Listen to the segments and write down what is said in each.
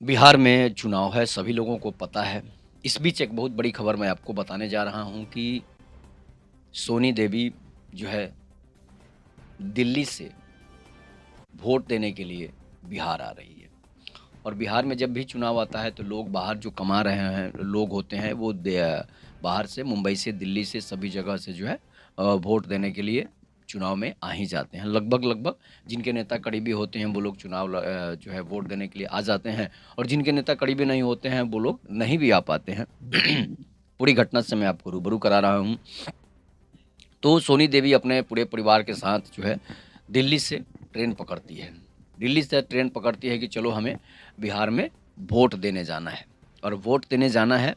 बिहार में चुनाव है, सभी लोगों को पता है। इस बीच एक बहुत बड़ी खबर मैं आपको बताने जा रहा हूँ कि सोनी देवी जो है दिल्ली से वोट देने के लिए बिहार आ रही है। और बिहार में जब भी चुनाव आता है तो लोग बाहर जो कमा रहे हैं लोग होते हैं वो बाहर से मुंबई से दिल्ली से सभी जगह से जो है वोट देने के लिए चुनाव में आ ही जाते हैं। लगभग लगभग जिनके नेता करीबी होते हैं वो लोग जो है वोट देने के लिए आ जाते हैं, और जिनके नेता करीबी नहीं होते हैं वो लोग नहीं भी आ पाते हैं। पूरी घटना से मैं आपको रूबरू करा रहा हूँ। तो सोनी देवी अपने पूरे परिवार के साथ जो है दिल्ली से ट्रेन पकड़ती है। दिल्ली से ट्रेन पकड़ती है कि चलो हमें बिहार में वोट देने जाना है। और वोट देने जाना है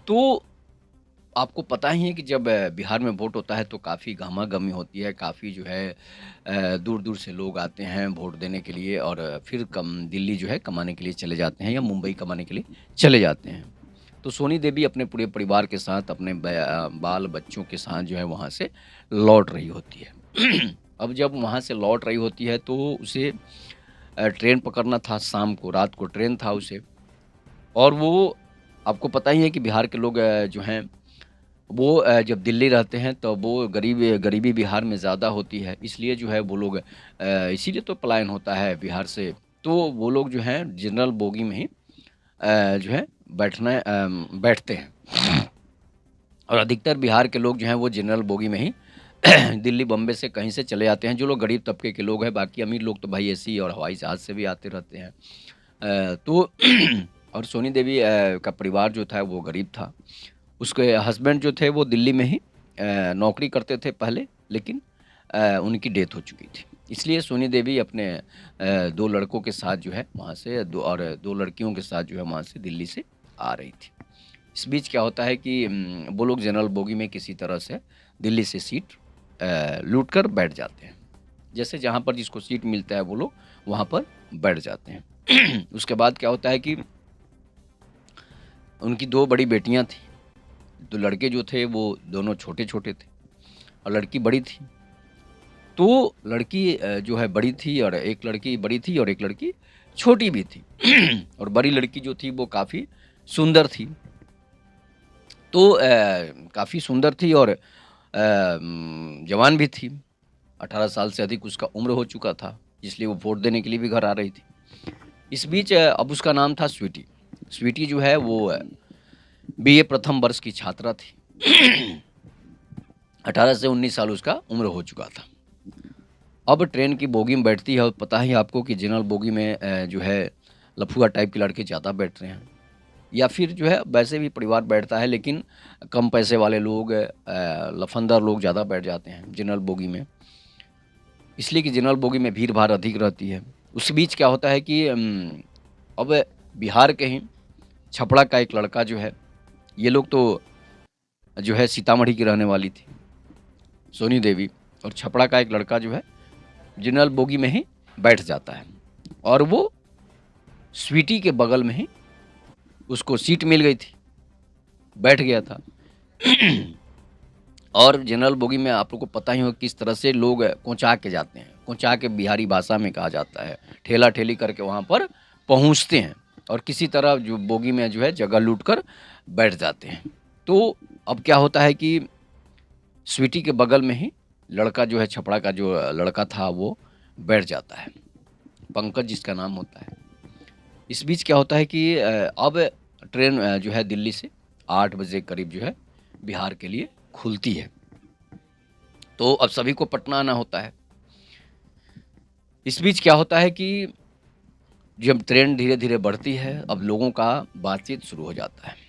तो आपको पता ही है कि जब बिहार में वोट होता है तो काफ़ी गहमा-गहमी होती है, काफ़ी जो है दूर-दूर से लोग आते हैं वोट देने के लिए, और फिर दिल्ली जो है कमाने के लिए चले जाते हैं या मुंबई कमाने के लिए चले जाते हैं। तो सोनी देवी अपने पूरे परिवार के साथ अपने बाल बच्चों के साथ जो है वहाँ से लौट रही होती है। अब जब वहाँ से लौट रही होती है तो उसे ट्रेन पकड़ना था, शाम को रात को ट्रेन था उसे। और वो आपको पता ही है कि बिहार के लोग जो हैं वो जब दिल्ली रहते हैं तो वो गरीबी बिहार में ज़्यादा होती है, इसलिए जो है वो लोग इसीलिए तो पलायन होता है बिहार से। तो वो लोग जो हैं जनरल बोगी में ही जो है बैठते हैं। और अधिकतर बिहार के लोग जो हैं वो जनरल बोगी में ही दिल्ली, बम्बे से कहीं से चले आते हैं, जो लोग गरीब तबके के लोग हैं। बाकी अमीर लोग तो भाई एसी और हवाई जहाज़ से भी आते रहते हैं। तो और सोनी देवी का परिवार जो था वो गरीब था। उसके हस्बैंड जो थे वो दिल्ली में ही नौकरी करते थे पहले, लेकिन उनकी डेथ हो चुकी थी। इसलिए सोनी देवी अपने 2 लड़कों के साथ जो है वहाँ से 2 लड़कियों के साथ जो है वहाँ से दिल्ली से आ रही थी। इस बीच क्या होता है कि वो लोग जनरल बोगी में किसी तरह से दिल्ली से सीट लूट कर बैठ जाते हैं। जैसे जहाँ पर जिसको सीट मिलता है वो लोग वहाँ पर बैठ जाते हैं। उसके बाद क्या होता है कि उनकी 2 बड़ी बेटियाँ थीं। तो लड़के जो थे वो दोनों छोटे-छोटे थे और लड़की बड़ी थी। तो लड़की जो है बड़ी थी, और एक लड़की बड़ी थी और एक लड़की छोटी भी थी। और बड़ी लड़की जो थी वो काफ़ी सुंदर थी। तो काफ़ी सुंदर थी और जवान भी थी। 18 साल से अधिक उसका उम्र हो चुका था, इसलिए वो वोट देने के लिए भी घर आ रही थी। इस बीच अब उसका नाम था स्वीटी। स्वीटी जो है वो बीए प्रथम वर्ष की छात्रा थी। 18 से 19 साल उसका उम्र हो चुका था। अब ट्रेन की बोगी में बैठती है और पता ही है आपको कि जनरल बोगी में जो है लफुआ टाइप के लड़के ज़्यादा बैठ रहे हैं, या फिर जो है वैसे भी परिवार बैठता है, लेकिन कम पैसे वाले लोग लफंदर लोग ज़्यादा बैठ जाते हैं जनरल बोगी में, इसलिए कि जनरल बोगी में भीड़-भाड़ अधिक रहती है। उस बीच क्या होता है कि अब बिहार के ही छपरा का एक लड़का जो है, ये लोग तो जो है सीतामढ़ी की रहने वाली थी सोनी देवी, और छपरा का एक लड़का जो है जनरल बोगी में ही बैठ जाता है, और वो स्वीटी के बगल में ही उसको सीट मिल गई थी, बैठ गया था। और जनरल बोगी में आप लोग को पता ही होगा किस तरह से लोग कोंचा के जाते हैं, कोंचा के बिहारी भाषा में कहा जाता है, ठेला-ठेली करके वहाँ पर पहुँचते हैं और किसी तरह जो बोगी में जो है जगह लूट कर बैठ जाते हैं। तो अब क्या होता है कि स्वीटी के बगल में ही लड़का जो है, छपरा का जो लड़का था वो बैठ जाता है, पंकज जिसका नाम होता है। इस बीच क्या होता है कि अब ट्रेन जो है दिल्ली से 8 बजे करीब जो है बिहार के लिए खुलती है। तो अब सभी को पटना आना होता है। इस बीच क्या होता है कि जब ट्रेन धीरे-धीरे बढ़ती है, अब लोगों का बातचीत शुरू हो जाता है।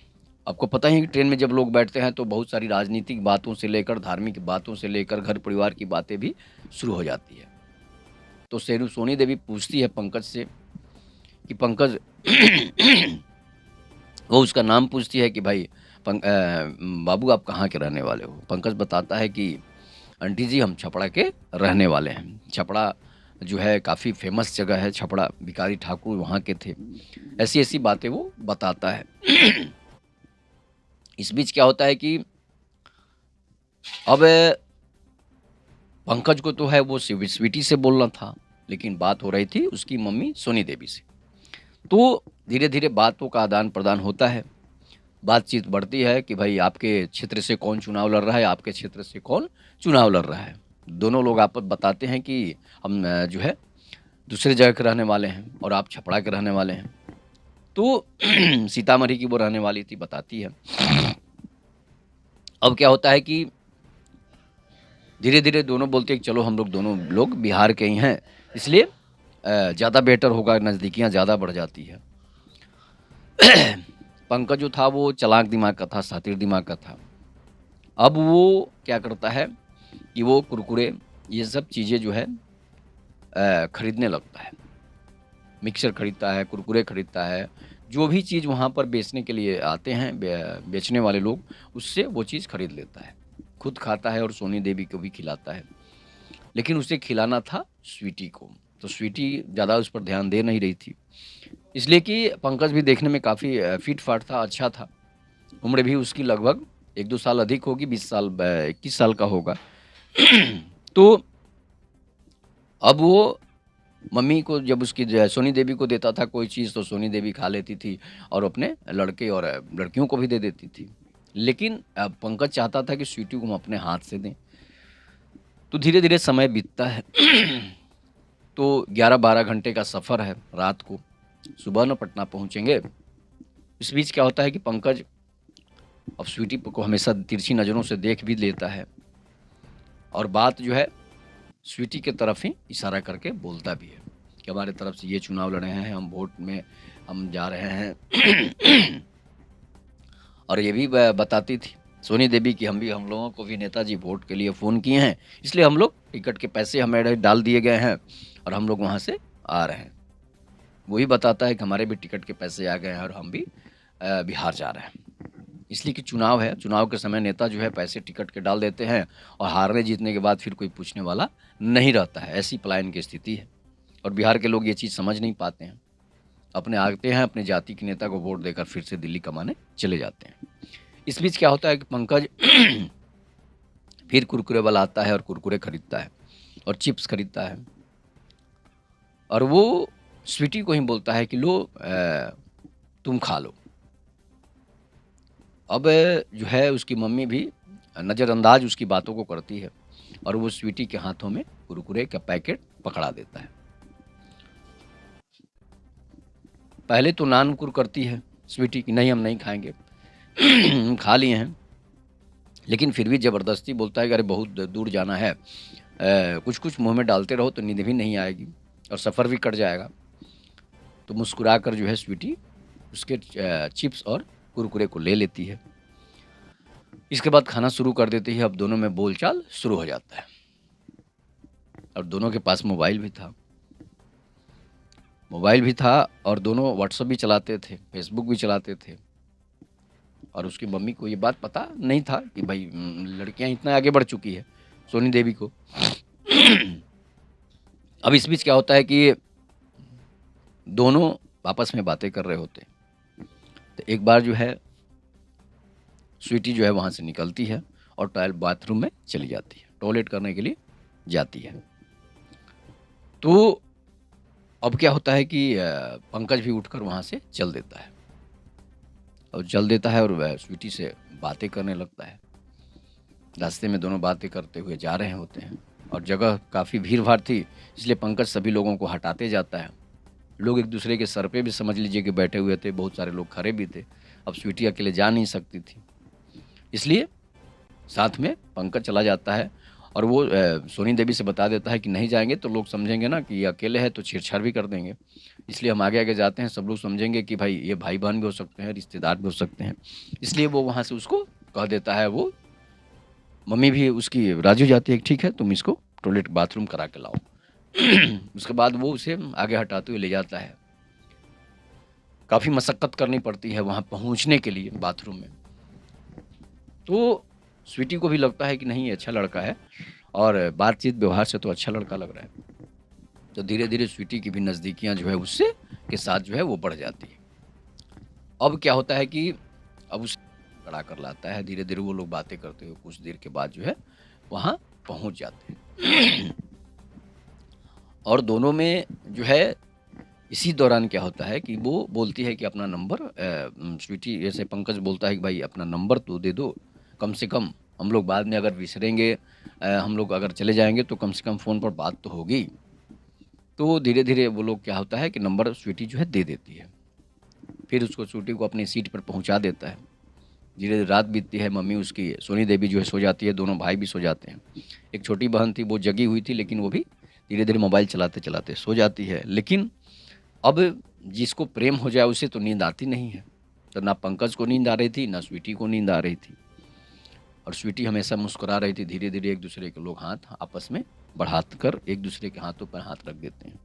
आपको पता ही है कि ट्रेन में जब लोग बैठते हैं तो बहुत सारी राजनीतिक बातों से लेकर, धार्मिक बातों से लेकर, घर परिवार की बातें भी शुरू हो जाती है। तो सोनी देवी पूछती है पंकज से कि पंकज वो उसका नाम पूछती है कि भाई बाबू आप कहाँ के रहने वाले हो? पंकज बताता है कि आंटी जी हम छपरा के रहने वाले हैं। छपरा जो है काफ़ी फ़ेमस जगह है, छपरा भिखारी ठाकुर वहाँ के थे। ऐसी-ऐसी बातें वो बताता है। इस बीच क्या होता है कि अब पंकज को तो है वो स्वीटी से बोलना था, लेकिन बात हो रही थी उसकी मम्मी सोनी देवी से। तो धीरे-धीरे बातों का आदान-प्रदान होता है, बातचीत बढ़ती है कि भाई आपके क्षेत्र से कौन चुनाव लड़ रहा है, आपके क्षेत्र से कौन चुनाव लड़ रहा है। दोनों लोग आपस बताते हैं कि हम जो है दूसरे जगह के रहने वाले हैं और आप छपरा के रहने वाले हैं। तो सीतामढ़ी की वो रहने वाली थी, बताती है। अब क्या होता है कि धीरे-धीरे दोनों बोलते हैं कि चलो हम लोग दोनों लोग बिहार के ही हैं, इसलिए ज़्यादा बेटर होगा, नज़दीकियाँ ज़्यादा बढ़ जाती है। पंकज जो था वो चालाक दिमाग का था, शातिर दिमाग का था। अब वो क्या करता है कि वो कुरकुरे ये सब चीज़ें जो है खरीदने लगता है। मिक्सर खरीदता है, कुरकुरे खरीदता है, जो भी चीज़ वहाँ पर बेचने के लिए आते हैं बेचने वाले लोग, उससे वो चीज़ खरीद लेता है। खुद खाता है और सोनी देवी को भी खिलाता है। लेकिन उसे खिलाना था स्वीटी को, तो स्वीटी ज़्यादा उस पर ध्यान दे नहीं रही थी। इसलिए कि पंकज भी देखने में काफ़ी फिट-फाट था, अच्छा था। उम्र भी उसकी लगभग 1-2 साल अधिक होगी, 20 साल 21 साल का होगा। तो अब वो मम्मी को जब उसकी सोनी देवी को देता था कोई चीज़, तो सोनी देवी खा लेती थी और अपने लड़के और लड़कियों को भी दे देती थी। लेकिन पंकज चाहता था कि स्वीटी को हम अपने हाथ से दें। तो धीरे-धीरे समय बीतता है। तो 11-12 घंटे का सफ़र है रात को, सुबह ना पटना पहुँचेंगे। इस बीच क्या होता है कि पंकज अब स्वीटी को हमेशा तिरछी नज़रों से देख भी लेता है और बात जो है स्वीटी के तरफ ही इशारा करके बोलता भी है कि हमारे तरफ से ये चुनाव लड़े हैं, हम वोट में हम जा रहे हैं। और ये भी बताती थी सोनी देवी कि हम लोगों को भी नेताजी वोट के लिए फ़ोन किए हैं, इसलिए हम लोग टिकट के पैसे हमें डाल दिए गए हैं और हम लोग वहाँ से आ रहे हैं। वही बताता है कि हमारे भी टिकट के पैसे आ गए हैं और हम भी बिहार जा रहे हैं। इसलिए कि चुनाव है, चुनाव के समय नेता जो है पैसे टिकट के डाल देते हैं और हारने जीतने के बाद फिर कोई पूछने वाला नहीं रहता है, ऐसी पलायन की स्थिति है। और बिहार के लोग ये चीज़ समझ नहीं पाते हैं, अपने आते हैं, अपने जाति के नेता को वोट देकर फिर से दिल्ली कमाने चले जाते हैं। इस बीच क्या होता है कि पंकज फिर कुरकुरे वाला आता है और कुरकुरे खरीदता है और चिप्स खरीदता है और वो स्वीटी को ही बोलता है कि लो तुम खा लो। अब जो है उसकी मम्मी भी नज़रअंदाज उसकी बातों को करती है और वो स्वीटी के हाथों में कुरकुरे का पैकेट पकड़ा देता है। पहले तो नानकुर करती है स्वीटी कि नहीं हम नहीं खाएंगे। खा लिए हैं, लेकिन फिर भी ज़बरदस्ती बोलता है कि अरे बहुत दूर जाना है, कुछ कुछ मुंह में डालते रहो तो नींद भी नहीं आएगी और सफ़र भी कट जाएगा। तो मुस्कुरा कर जो है स्वीटी उसके चिप्स और कुरकुरे को ले लेती है। इसके बाद खाना शुरू कर देती है। अब दोनों में बोलचाल शुरू हो जाता है और दोनों के पास मोबाइल भी था और दोनों व्हाट्सएप भी चलाते थे, फेसबुक भी चलाते थे। और उसकी मम्मी को ये बात पता नहीं था कि भाई लड़कियां इतना आगे बढ़ चुकी है, सोनी देवी को। अब इस बीच क्या होता है कि दोनों आपस में बातें कर रहे होते हैं। तो एक बार जो है स्वीटी जो है वहाँ से निकलती है और बाथरूम में चली जाती है, टॉयलेट करने के लिए जाती है। तो अब क्या होता है कि पंकज भी उठकर वहाँ से चल देता है और वह स्वीटी से बातें करने लगता है। रास्ते में दोनों बातें करते हुए जा रहे होते हैं और जगह काफ़ी भीड़-भाड़ थी, इसलिए पंकज सभी लोगों को हटाते जाता है। लोग एक दूसरे के सर पे भी समझ लीजिए कि बैठे हुए थे, बहुत सारे लोग खड़े भी थे। अब स्वीटी अकेले जा नहीं सकती थी, इसलिए साथ में पंकज चला जाता है और वो सोनी देवी से बता देता है कि नहीं जाएँगे तो लोग समझेंगे ना कि ये अकेले है तो छेड़छाड़ भी कर देंगे। इसलिए हम आगे-आगे जाते हैं, सब लोग समझेंगे कि भाई ये भाई-बहन भी हो सकते हैं, रिश्तेदार भी हो सकते हैं। इसलिए वो वहाँ से उसको कह देता है। वो मम्मी भी उसकी राज़ी हो जाती है कि ठीक है तुम इसको टॉयलेट बाथरूम करा के लाओ। उसके बाद वो उसे आगे हटाते हुए ले जाता है। काफ़ी मशक्कत करनी पड़ती है वहाँ पहुँचने के लिए बाथरूम में। तो स्वीटी को भी लगता है कि नहीं ये अच्छा लड़का है और बातचीत व्यवहार से तो अच्छा लड़का लग रहा है। तो धीरे-धीरे स्वीटी की भी नज़दीकियाँ जो है उससे के साथ जो है वो बढ़ जाती है। अब क्या होता है कि अब उसे खड़ा कर लाता है, धीरे-धीरे वो लोग बातें करते हुए कुछ देर के बाद जो है वहाँ पहुँच जाते हैं। और दोनों में जो है इसी दौरान क्या होता है कि वो बोलती है कि अपना नंबर स्वीटी जैसे पंकज बोलता है कि भाई अपना नंबर तो दे दो, कम से कम हम लोग बाद में अगर विसरेंगे, हम लोग अगर चले जाएँगे तो कम से कम फ़ोन पर बात तो होगी। तो धीरे-धीरे वो लोग क्या होता है कि नंबर स्वीटी जो है दे देती है। फिर उसको स्वीटी को अपनी सीट पर पहुँचा देता है। धीरे-धीरे रात बीतती है, मम्मी उसकी सोनी देवी जो है सो जाती है, दोनों भाई भी सो जाते हैं। एक छोटी बहन थी वो जगी हुई थी लेकिन वो भी धीरे-धीरे मोबाइल चलाते-चलाते सो जाती है। लेकिन अब जिसको प्रेम हो जाए उसे तो नींद आती नहीं है। तो ना पंकज को नींद आ रही थी, ना स्वीटी को नींद आ रही थी और स्वीटी हमेशा मुस्कुरा रही थी। धीरे-धीरे एक-दूसरे के लोग हाथ आपस में बढ़ा कर एक-दूसरे के हाथों पर हाथ रख देते हैं।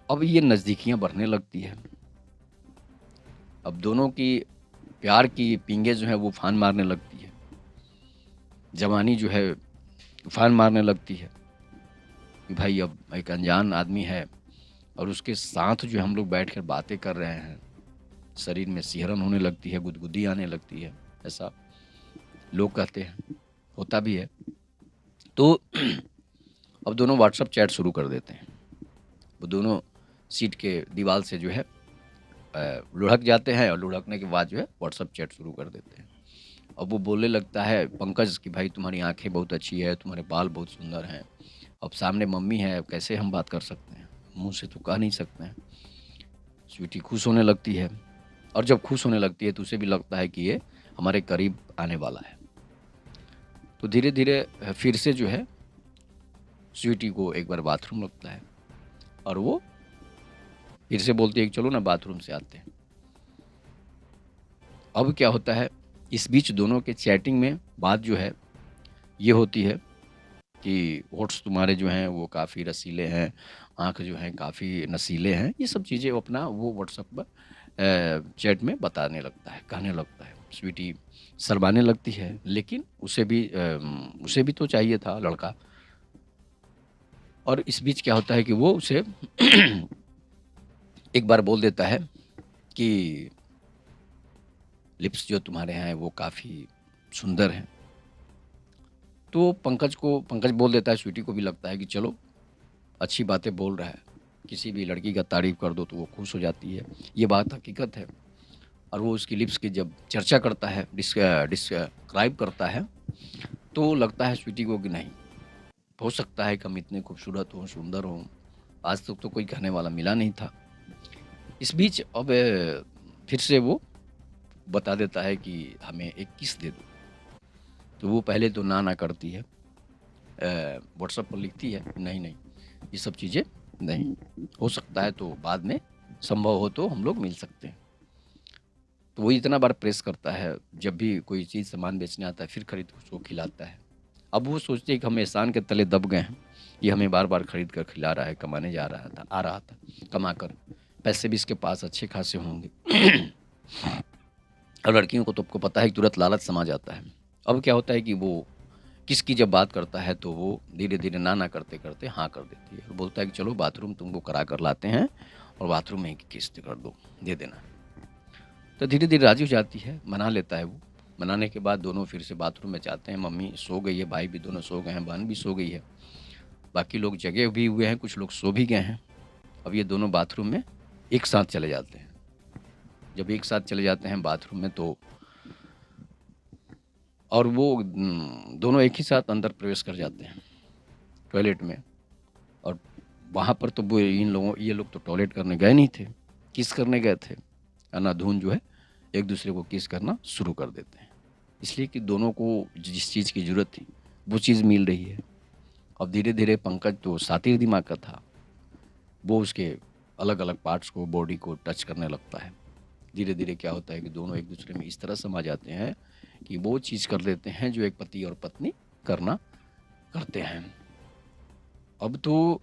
अब ये नज़दीकियाँ बढ़ने लगती है। अब दोनों की प्यार की पींगे जो हैं वो उफान मारने लगती है। जवानी जो है उफान मारने लगती है कि भाई अब एक अनजान आदमी है और उसके साथ जो हम लोग बैठकर बातें कर रहे हैं, शरीर में सिहरन होने लगती है, गुदगुदी आने लगती है, ऐसा लोग कहते हैं, होता भी है। तो अब दोनों व्हाट्सएप चैट शुरू कर देते हैं। वो दोनों सीट के दीवार से जो है लुढ़क जाते हैं और लुढ़कने के बाद जो है व्हाट्सएप चैट शुरू कर देते हैं। अब वो बोलने लगता है पंकज कि भाई तुम्हारी आँखें बहुत अच्छी है, तुम्हारे बाल बहुत सुंदर हैं। अब सामने मम्मी है, अब कैसे हम बात कर सकते हैं? मुँह से तो कह नहीं सकते हैं। स्वीटी खुश होने लगती है और जब खुश होने लगती है तो उसे भी लगता है कि ये हमारे करीब आने वाला है। तो धीरे-धीरे फिर से जो है स्वीटी को एक बार बाथरूम लगता है और वो फिर से बोलती है कि चलो ना बाथरूम से आते हैं। अब क्या होता है, इस बीच दोनों के चैटिंग में बात जो है ये होती है कि होठ्स तुम्हारे जो हैं वो काफ़ी रसीले हैं, आँख जो हैं काफ़ी नसीले हैं। ये सब चीज़ें वो अपना वो व्हाट्सएप पर चैट में बताने लगता है, कहने लगता है। स्वीटी शर्माने लगती है लेकिन उसे भी तो चाहिए था लड़का। और इस बीच क्या होता है कि वो उसे एक बार बोल देता है कि लिप्स जो तुम्हारे हैं वो काफ़ी सुंदर हैं। तो पंकज बोल देता है, स्वीटी को भी लगता है कि चलो अच्छी बातें बोल रहा है, किसी भी लड़की का तारीफ़ कर दो तो वो खुश हो जाती है। ये बात हकीकत है और वो उसकी लिप्स की जब चर्चा करता है, डिस्क्राइब करता है, तो लगता है स्वीटी को कि नहीं, हो सकता है कि हम इतने खूबसूरत हों, सुंदर हों, आज तक तो कोई कहने वाला मिला नहीं था। इस बीच अब फिर से वो बता देता है कि हमें एक किस दे दो। तो वो पहले तो ना करती है, व्हाट्सएप पर लिखती है नहीं, नहीं, ये सब चीज़ें नहीं, हो सकता है तो बाद में संभव हो तो हम लोग मिल सकते हैं। तो वो इतना बार प्रेस करता है, जब भी कोई चीज़ सामान बेचने आता है फिर खरीद के उसको खिलाता है। अब वो सोचती है कि हम एहसान के तले दब गए हैं, ये हमें बार-बार खरीद कर खिला रहा है, कमाने आ रहा था, कमा कर, पैसे भी इसके पास अच्छे खासे होंगे। और लड़कियों को तो आपको पता है कि तुरंत लालच समा जाता है। अब क्या होता है कि वो किसकी जब बात करता है तो वो धीरे-धीरे ना करते-करते हाँ कर देती है और बोलता है कि चलो बाथरूम तुमको करा कर लाते हैं और बाथरूम में ही की किस्त कर दो, दे देना। तो धीरे-धीरे राज़ी हो जाती है, मना लेता है वो। मनाने के बाद दोनों फिर से बाथरूम में जाते हैं, मम्मी सो गई है, भाई भी दोनों सो गए हैं, बहन भी सो गई है। बाकी लोग जगे भी हुए हैं, कुछ लोग सो भी गए हैं। अब ये दोनों बाथरूम में एक साथ चले जाते हैं। जब एक साथ चले जाते हैं बाथरूम में तो और वो दोनों एक ही साथ अंदर प्रवेश कर जाते हैं टॉयलेट में और वहाँ पर तो वो ये लोग तो टॉयलेट करने गए नहीं थे, किस करने गए थे। अनाधुन जो है एक दूसरे को किस करना शुरू कर देते हैं, इसलिए कि दोनों को जिस चीज़ की ज़रूरत थी वो चीज़ मिल रही है। अब धीरे-धीरे पंकज तो शातिर दिमाग का था, वो उसके अलग-अलग पार्ट्स को, बॉडी को टच करने लगता है। धीरे-धीरे क्या होता है कि दोनों एक दूसरे में इस तरह समा जाते हैं कि वो चीज़ कर लेते हैं जो एक पति और पत्नी करना करते हैं। अब तो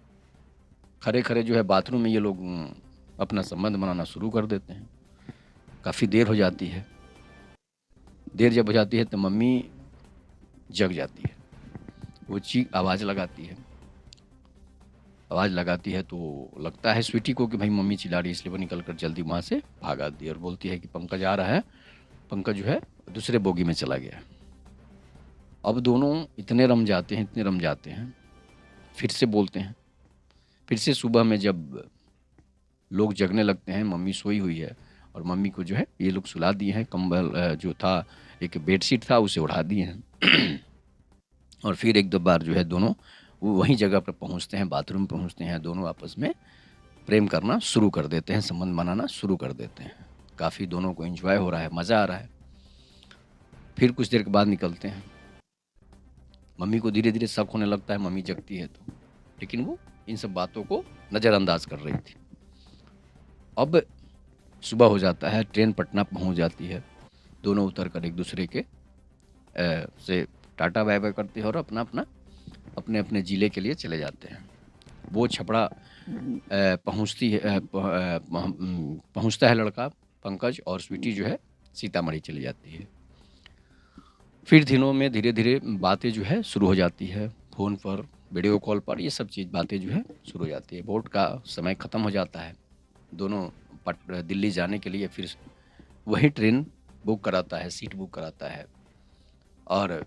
खड़े-खड़े जो है बाथरूम में ये लोग अपना संबंध बनाना शुरू कर देते हैं। काफ़ी देर हो जाती है। देर जब हो जाती है तो मम्मी जग जाती है। वो आवाज़ लगाती है। आवाज़ लगाती है तो लगता है स्वीटी को कि भाई मम्मी चिल्ला रही है, इसलिए वो निकल कर जल्दी वहाँ से भाग आती है और बोलती है कि पंकज आ रहा है। पंकज जो है दूसरे बोगी में चला गया। अब दोनों इतने रम जाते हैं, फिर से बोलते हैं। फिर से सुबह में जब लोग जगने लगते हैं, मम्मी सोई हुई है और मम्मी को जो है ये लोग सुला दिए हैं, कंबल जो था, एक बेडशीट था उसे उड़ा दिए हैं। और फिर एक दो बार जो है दोनों वो वहीं जगह पर पहुंचते हैं, बाथरूम पहुंचते हैं, दोनों आपस में प्रेम करना शुरू कर देते हैं, संबंध बनाना शुरू कर देते हैं। काफ़ी दोनों को एंजॉय हो रहा है, मज़ा आ रहा है। फिर कुछ देर के बाद निकलते हैं। मम्मी को धीरे धीरे शक होने लगता है, मम्मी जगती है तो, लेकिन वो इन सब बातों को नज़रअंदाज कर रही थी। अब सुबह हो जाता है, ट्रेन पटना पहुंच जाती है, दोनों उतर कर एक दूसरे के से टाटा बाय बाय करते हैं और अपना अपना अपने अपने ज़िले के लिए चले जाते हैं। वो छपरा पहुंचता है लड़का पंकज, और स्वीटी जो है सीतामढ़ी चली जाती है। फिर दिनों में धीरे धीरे बातें जो है शुरू हो जाती है, फ़ोन पर, वीडियो कॉल पर, ये सब चीज़ बातें जो है शुरू हो जाती है। बोर्ड का समय ख़त्म हो जाता है, दोनों दिल्ली जाने के लिए फिर वही ट्रेन बुक कराता है, सीट बुक कराता है, और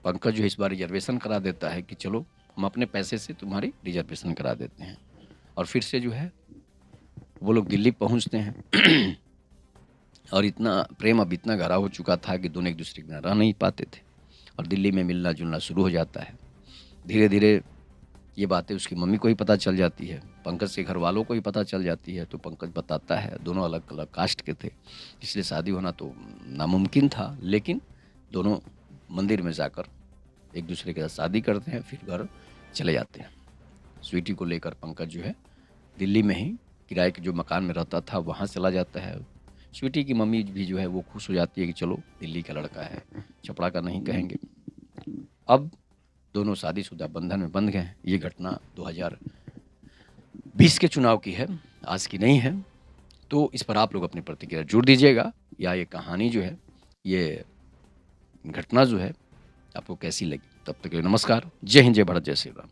पंकज जो इस बार रिजर्वेशन करा देता है कि चलो हम अपने पैसे से तुम्हारी रिजर्वेशन करा देते हैं। और फिर से जो है वो लोग दिल्ली पहुंचते हैं। और इतना प्रेम अब इतना गहरा हो चुका था कि दोनों एक दूसरे के बिना रह नहीं पाते थे, और दिल्ली में मिलना जुलना शुरू हो जाता है। धीरे धीरे ये बातें उसकी मम्मी को ही पता चल जाती है, पंकज के घर वालों को ही पता चल जाती है। तो पंकज बताता है दोनों अलग अलग कास्ट के थे, इसलिए शादी होना तो नामुमकिन था, लेकिन दोनों मंदिर में जाकर एक दूसरे के साथ शादी करते हैं, फिर घर चले जाते हैं। स्वीटी को लेकर पंकज जो है दिल्ली में ही किराए के जो मकान में रहता था वहाँ चला जाता है। स्वीटी की मम्मी भी जो है वो खुश हो जाती है कि चलो दिल्ली का लड़का है, छपरा का नहीं कहेंगे। अब दोनों शादीशुदा बंधन में बंध गए। ये घटना 2020 के चुनाव की है, आज की नहीं है। तो इस पर आप लोग अपनी प्रतिक्रिया जरूर दीजिएगा, या ये कहानी जो है, ये घटना जो है आपको कैसी लगी। तब तक के लिए नमस्कार, जय हिंद, जय भारत, जय श्री राम।